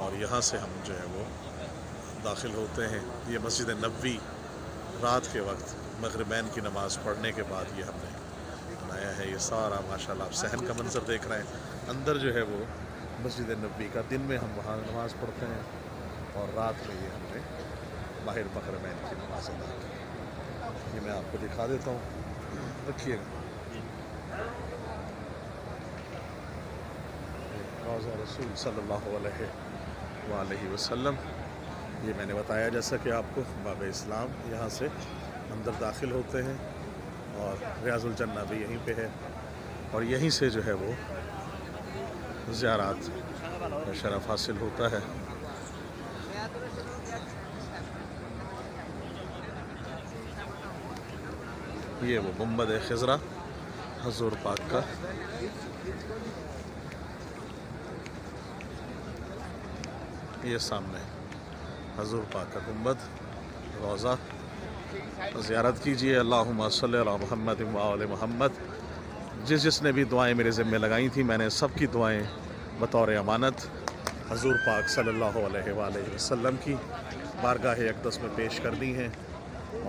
اور یہاں سے ہم جو ہے وہ داخل ہوتے ہیں. یہ مسجد نبوی رات کے وقت مغربین کی نماز پڑھنے کے بعد یہ ہم نے بنایا ہے. یہ سارا ماشاءاللہ آپ صحن کا منظر دیکھ رہے ہیں. اندر جو ہے وہ مسجد نبوی کا دن میں ہم وہاں نماز پڑھتے ہیں اور رات میں یہ ہم نے باہر مغربین کی نماز ادا کی. یہ میں آپ کو دکھا دیتا ہوں, رکھیے گا. روضہ رسول صلی اللہ علیہ وآلہ وسلم. یہ میں نے بتایا جیسا کہ آپ کو باب اسلام. یہاں سے اندر داخل ہوتے ہیں اور ریاض الجنہ بھی یہیں پہ ہے اور یہیں سے جو ہے وہ زیارات کا شرف حاصل ہوتا ہے. یہ وہ گنبد خضرا حضور پاک کا. یہ سامنے حضور پاک کا گنبد روضہ. زیارت کیجئے. اللہم صلی علی محمد و آل محمد. جس نے بھی دعائیں میرے ذمہ لگائی تھیں میں نے سب کی دعائیں بطور امانت حضور پاک صلی اللہ علیہ وآلہ وسلم کی بارگاہ اقدس میں پیش کر دی ہیں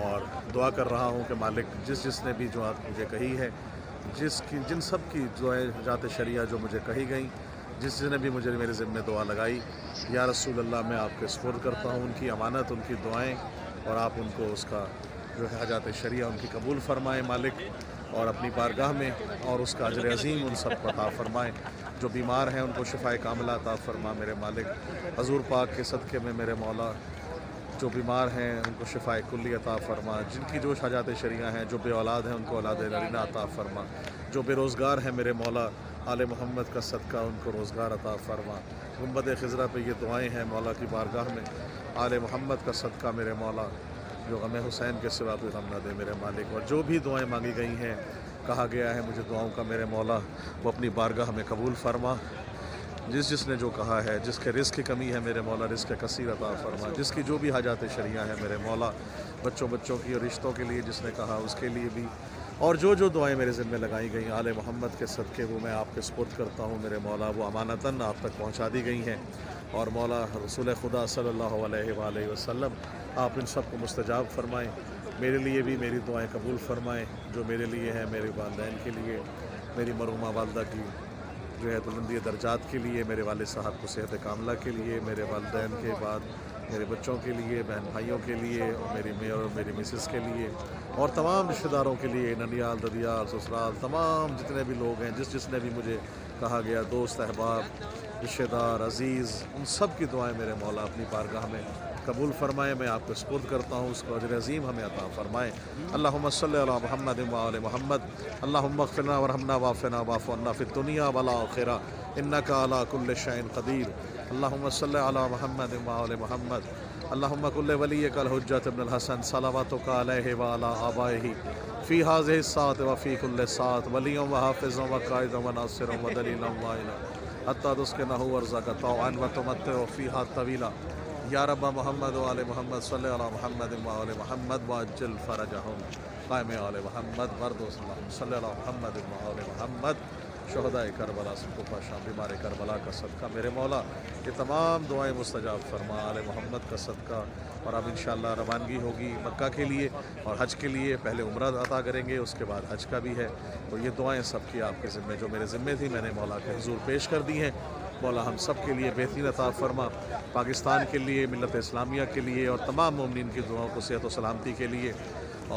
اور دعا کر رہا ہوں کہ مالک جس نے بھی جو مجھے کہی ہے, جن سب کی دعائیں ذات شریعہ جو مجھے کہی گئیں, جس نے بھی مجھے میرے ذمہ دعا لگائی, یا رسول اللہ میں آپ کے سپرد کرتا ہوں ان کی امانت, ان کی دعائیں, اور آپ ان کو اس کا جو ہے حاجات شریعہ ان کی قبول فرمائیں مالک, اور اپنی بارگاہ میں اور اس کا اجر عظیم ان سب کو عطا فرمائیں. جو بیمار ہیں ان کو شفائے کاملہ عطا فرما میرے مالک. حضور پاک کے صدقے میں میرے مولا جو بیمار ہیں ان کو شفائے کلی عطا فرما. جن کی جو حاجات شریعہ ہیں, جو بے اولاد ہیں ان کو اولاد نرینہ عطا فرما. جو بے روزگار ہیں میرے مولا آل محمد کا صدقہ ان کو روزگار عطا فرما. گنبد خضرا پہ یہ دعائیں ہیں مولا کی بارگاہ میں. آل محمد کا صدقہ میرے مولا جو غم حسین کے سوا کوئی غم نہ دے میرے مالک. اور جو بھی دعائیں مانگی گئی ہیں, کہا گیا ہے مجھے دعاؤں کا میرے مولا, وہ اپنی بارگاہ میں قبول فرما. جس نے جو کہا ہے, جس کے رزق کی کمی ہے میرے مولا رزق کثیر عطا فرما. جس کی جو بھی حاجات شریعہ ہیں میرے مولا, بچوں کی اور رشتوں کے لیے جس نے کہا اس کے لیے بھی, اور جو دعائیں میرے ذمہ لگائی گئیں آل محمد کے صدقے وہ میں آپ کے سپرد کرتا ہوں میرے مولا. وہ امانتاً آپ تک پہنچا دی گئی ہیں. اور مولا رسول خدا صلی اللہ علیہ وآلہ وسلم آپ ان سب کو مستجاب فرمائیں. میرے لیے بھی میری دعائیں قبول فرمائیں, جو میرے لیے ہیں, میرے والدین کے لیے, میری مرحومہ والدہ کی جو ہے بلندی درجات کے لیے, میرے والد صاحب کو صحت کاملہ کے لیے, میرے والدین کے بعد میرے بچوں کے لیے, بہن بھائیوں کے لیے, اور میری مسز کے لیے, اور تمام رشتہ داروں کے لیے, ننیال, ددیال, سسرال, تمام جتنے بھی لوگ ہیں, جس نے بھی مجھے کہا گیا, دوست, احباب, رشتہ دار, عزیز, ان سب کی دعائیں میرے مولا اپنی بارگاہ میں قبول فرمائے. میں آپ کو سپرد کرتا ہوں, اس کو اجر عظیم ہمیں عطا فرمائے. اللہم صلی علی محمد و آل محمد. اللہم اغفرنا ورحمنا وعفنا واعف عنا فی الدنیا والآخرہ انک علی کل شیء قدیر. اللہم صلی علی محمد و آل محمد. اللہم کل ولیک الحجۃ ابن الحسن صلواتک علیہ وعلی آبائہ فی ہذہ الساعۃ وفی کل ساعۃ ولیًا وحافظا وقائدا وناصرا ودلیلا وعینا حتی تسکنہ ارضک طوعا وتمتع فیہا طویلا. یا رب محمد و آل محمد صلی علی محمد و آل محمد وعجل فرجہم. قائم آل محمد مرد صلی علی محمد و آل محمد. شہداء کربلا سب کو پاشا بیمار کربلا کا صدقہ میرے مولا یہ تمام دعائیں مستجاب فرما. آل محمد کا صدقہ. اور اب انشاءاللہ روانگی ہوگی مکہ کے لیے اور حج کے لیے. پہلے عمرہ عطا کریں گے, اس کے بعد حج کا بھی ہے. تو یہ دعائیں سب کی آپ کے ذمہ, جو میرے ذمہ تھی میں نے مولا کے حضور پیش کر دی ہیں. مولا ہم سب کے لیے بہترین عطا فرما. پاکستان کے لیے, ملت اسلامیہ کے لیے, اور تمام مومنین کی دعاؤں کو صحت و سلامتی کے لیے.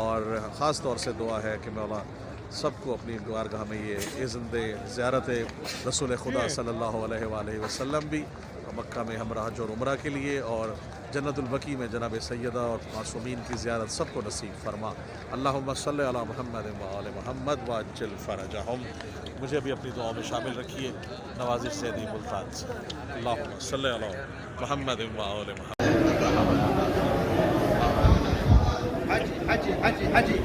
اور خاص طور سے دعا ہے کہ مولا سب کو اپنی بارگاہ میں یہ اذن دے زیارت رسول خدا صلی اللہ علیہ وآلہ وسلم بھی مکہ میں ہم حج اور عمرہ کے لیے, اور جنت البقیع میں جناب سیدہ اور معصومین کی زیارت سب کو نصیب فرما. اللہم صلی علی محمد و آل محمد وعجل فرجہم. مجھے بھی اپنی دعاؤں میں شامل رکھیے نوازش سیدی ملتان سے. اللہم صلی علی محمد و آل محمد.
حجی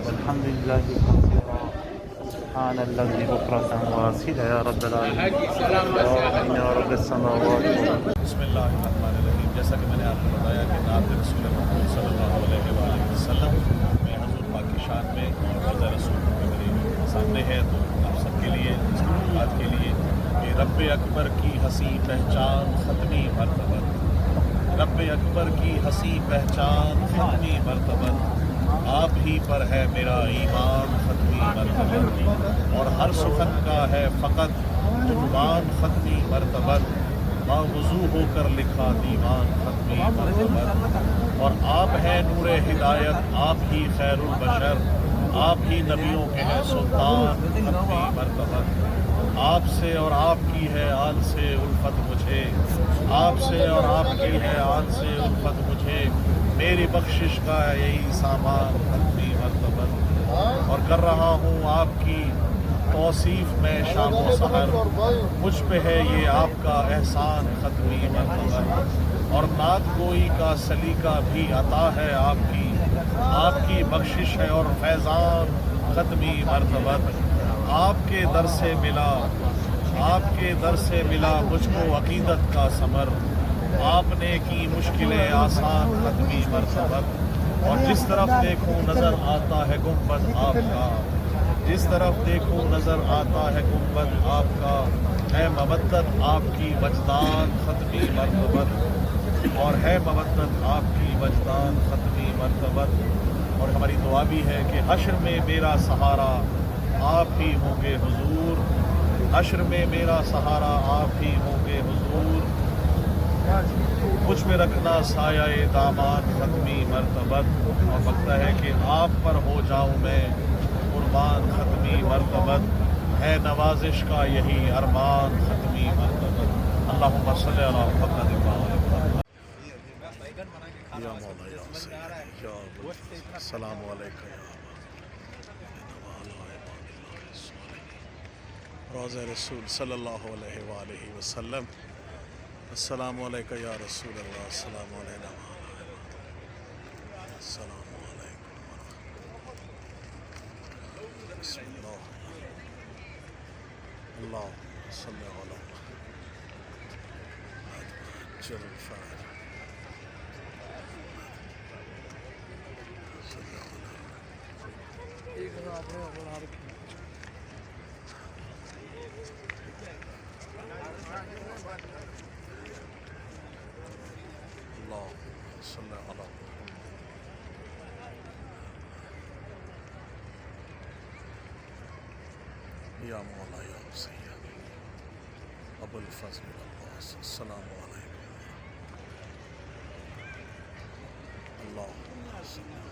والحمد لله كثيرا سبحان الذي بكرة وأصيلا يا رب العالمين يا رب السماوات
بسم اللہ الرحمن الرحیم. جیسا کہ میں نے آپ کو بتایا کہ نعت رسول محمد صلی اللہ علیہ وآلہ وسلم میں حضور پاک کی شان میں اور روضہ رسول کے میرے سامنے ہے، تو آپ سب کے لیے اس بات کے لیے کہ رب اکبر کی حسین پہچان ختمی مرتبہ، رب اکبر کی حسین پہچان ختمی مرتبہ، آپ ہی پر ہے میرا ایمان ختمی مرتبہ، اور ہر سخن کا ہے فقط عنوان ختمی مرتبہ، باوضو ہو کر لکھا دیوان ختمی مرتبہ، اور آپ ہیں نور ہدایت، آپ ہی خیر البشر، آپ ہی نبیوں کے ہیں سلطان ختمی مرتبہ، آپ سے اور آپ کی ہے آل سے الفت مجھے، آپ سے اور آپ کی ہے آل سے الفت مجھے، میری بخشش کا ہے یہی سامان ختمی مرتبہ، اور کر رہا ہوں آپ کی توصیف میں شام و سحر، مجھ پہ ہے یہ آپ کا احسان ختمی مرتبہ، اور نعت گوئی کا سلیقہ بھی عطا ہے آپ کی بخشش ہے اور فیضان ختمی مرتبہ، آپ کے در سے ملا مجھ کو عقیدت کا ثمر، آپ نے کی مشکلیں آسان ختمی مرتبہ، اور جس طرف دیکھوں نظر آتا ہے گنبد آپ کا، جس طرف دیکھوں نظر آتا ہے گنبد آپ کا، ہے مودت آپ کی وجدان ختمی مرتبہ، اور ہے مودت آپ کی وجدان ختمی مرتبہ، اور ہماری دعا بھی ہے کہ حشر میں میرا سہارا آپ ہی ہوں گے حضور، حشر میں میرا سہارا آپ ہی ہوں گے حضور، مجھ میں رکھنا سایہ دامان ختمی مرتبہ، اور لگتا ہے کہ آپ پر ہو جاؤں میں قربان ختمی مرتبہ، ہے نوازش کا یہی ارمان ختمی مرتبہ، اللہم صلی علی محمد و آل محمد.
یا مولا یا سیدی یا ابوالفضل، السلام علیکم یا روضہ رسول صلی اللہ علیہ وآلہ وسلم، السلام علیکم یا رسول اللہ، السلام علیکم، السلام علیکم، بسم اللہ، اللہ صلی علی جل الفاتح. اللہ صلی علی یا مولا یا سیدی ابو الفضل عباس، السلام علیکم، اللہ صلی علی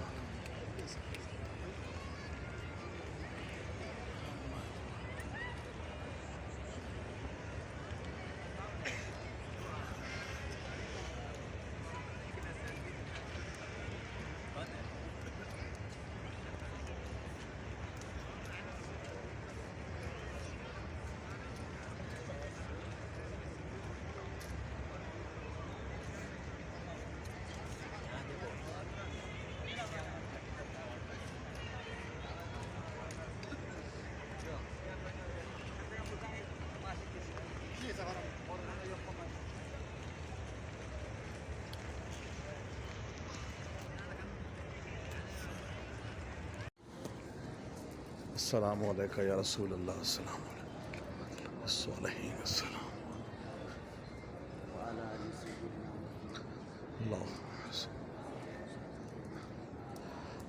السلام علیکم یا رسول اللہ، السلام علیکم الصالحین، السلام اللہ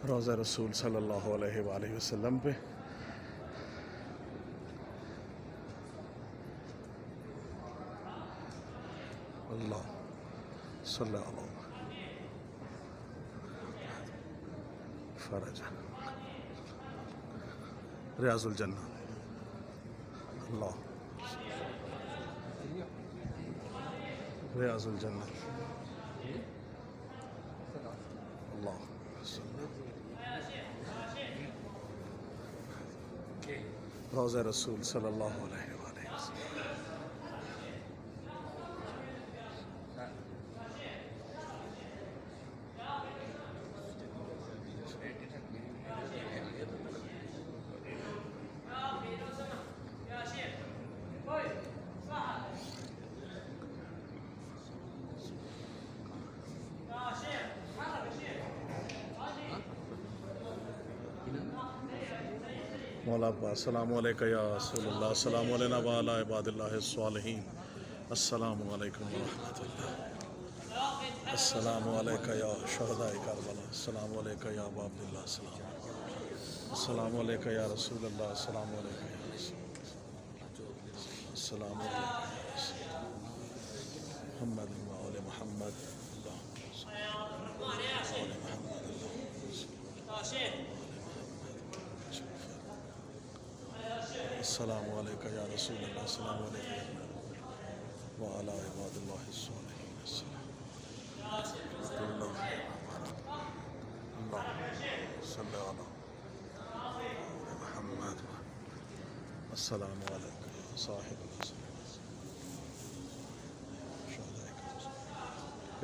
روضہ رسول صلی اللہ علیہ وآلہ وسلم پہ اللہ صلی اللہ فرج ریاض الجنہ، اللہ ریاض الجنہ، اللہ روضہ رسول صلی اللہ علیہ وآلہ وسلم. مولا السلام علیکم یا رسول اللہ السلام علینا وعلی عباد اللہ الصالحین السلام علیکم ورحمۃ اللہ السلام علیکم یا شہداء کربلا السلام علیکم یا ابا عبداللہ السلام علیکم یا رسول اللہ السلام علیکم یا رسول اللہ السلام علیکم یا محمد وآل محمد السلام علیکم یا رسول اللہ السلام علیکم وعلی عباد اللہ الصالحین اللہ صلی علی محمد السلام علیکم یا صاحب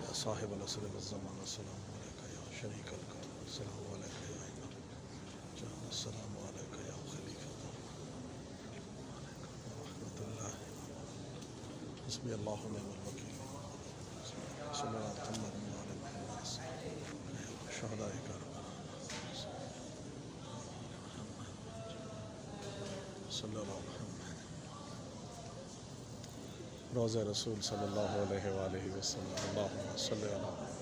یا صاحب العصر والزمان السلام علیکم یا شریک القدر السلام علیکم یا امام جان السلام علیکم یا خلیفۃ رحمۃ اللہ حسبی اللہ ونعم الوکیل صلی اللہ محمد وعلی محمد شہداء کربلا صلی اللہ محمد روضہ رسول صلی اللہ علیہ وآلہ وسلم اللہم صلی اللہ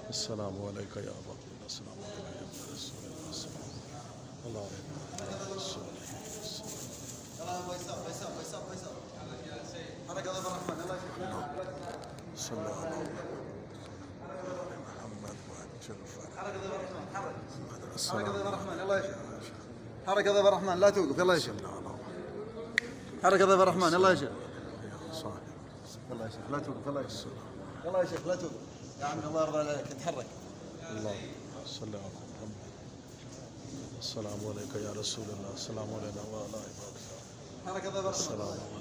السلام علیکم یا ابا عبداللہ السلام علیکم یا رسول اللہ السلام علیکم صلی اللہ محمد وعجل فرج
حركة ضيف الرحمن يلا يا شيخ حركة ضيف الرحمن لا توقف يلا يا شيخ حركة ضيف الرحمن يلا يا شيخ يلا يا شيخ لا توقف يلا يا شيخ يلا يا شيخ لا توقف يا عمي الله يرضى عليك اتحرك
اللهم صل على محمد السلام علیکم یا رسول اللہ السلام علینا وعلی عباد اللہ
حركة ضيف الرحمن
السلام علیکم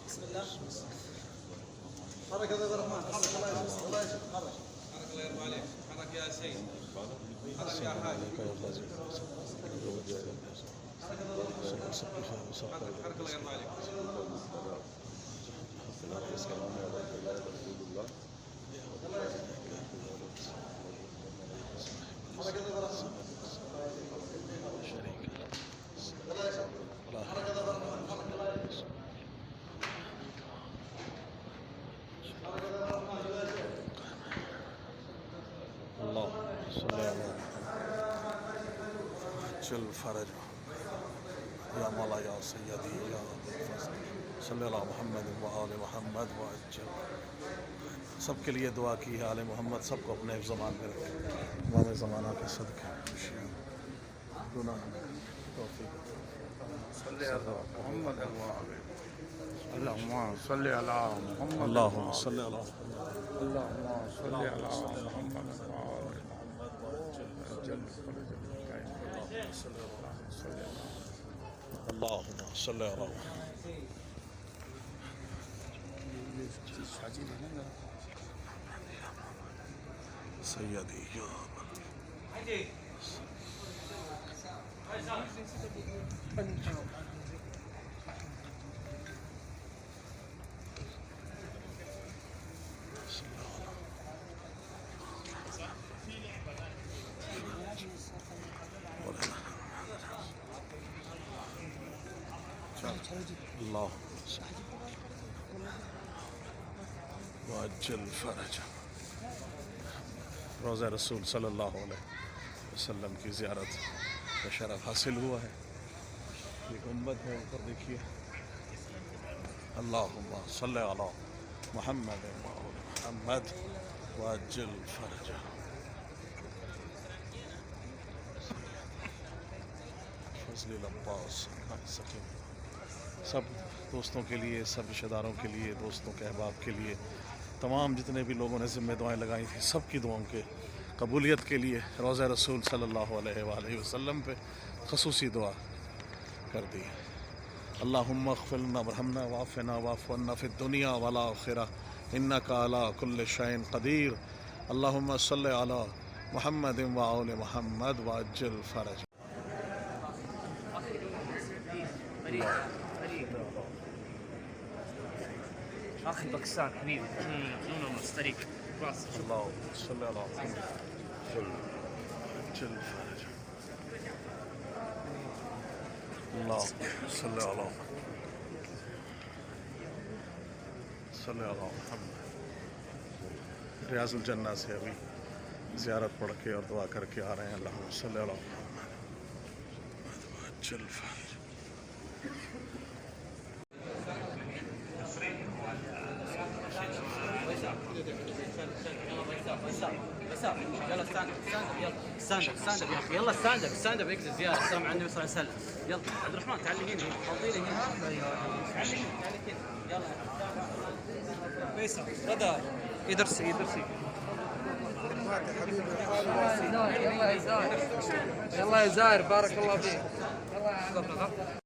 بسم الله حركة ضيف الرحمن حرك الله يا شيخ يلا يا شيخ حرك
حرك الله يرضى عليك حرك يا سيد حرك يا حاج حرك الله يرضى عليك
حركة ضيف الرحمن يلا يا شيخ حركة ضيف الرحمن حرك الله يا شيخ حركة ضيف الرحمن يلا يا شيخ
اللهم صل على عجل فرج یا مولا یا سیدی یا صلی اللہ محمد وآل محمد وعجل سب کے لیے دعا کی ہے آل محمد سب کو اپنے زمان میں رکھے امام زمانہ کے صدقے خوشیاں گناہ توفیق
صلی علی محمد اللہم صلی علی محمد
اللہم صلی علی
اللہم صلی علی محمد
اللہم صلی علی سیدی یا اللہ وعجل فرج روضہ رسول صلی اللہ علیہ وسلم کی زیارت کا شرف حاصل ہوا ہے ایک گنبد ہے اوپر دیکھیے اللہم صلی علی محمد وآل محمد وعجل فرج فضل العباس سکیم سب دوستوں کے لیے سب رشتہ داروں کے لیے دوستوں کے احباب کے لیے تمام جتنے بھی لوگوں نے ذمہ دعائیں لگائی تھیں سب کی دعاؤں کے قبولیت کے لیے روضہ رسول صلی اللہ علیہ وآلہ وسلم پہ خصوصی دعا کر دی اللہم اغفر لنا ورحمنا وعافنا واعف عنا فی الدنیا والآخرہ انک علی کل شیء قدیر اللہم صلی علی محمد وآل محمد وعجل فرج
اخي باكستان حبيبي نو طريق خلاص
اللهم صل على محمد جل فرج اللهم صل على محمد ریاض الجنہ سے ابھی زیارت پڑھ کے اور دعا کر کے آ رہے ہیں اللہم صلی علی محمد جل فرج
يلا ستاند اب يا اخي يلا ستاند اب اقزز زياده السلام على النبي صلى الله عليه وسلم يلا عبد الرحمن تعال هنا حطي لي هنا تعال كذا يلا فيصل غدا يدرسي يلا يا زاهر بارك الله فيك يلا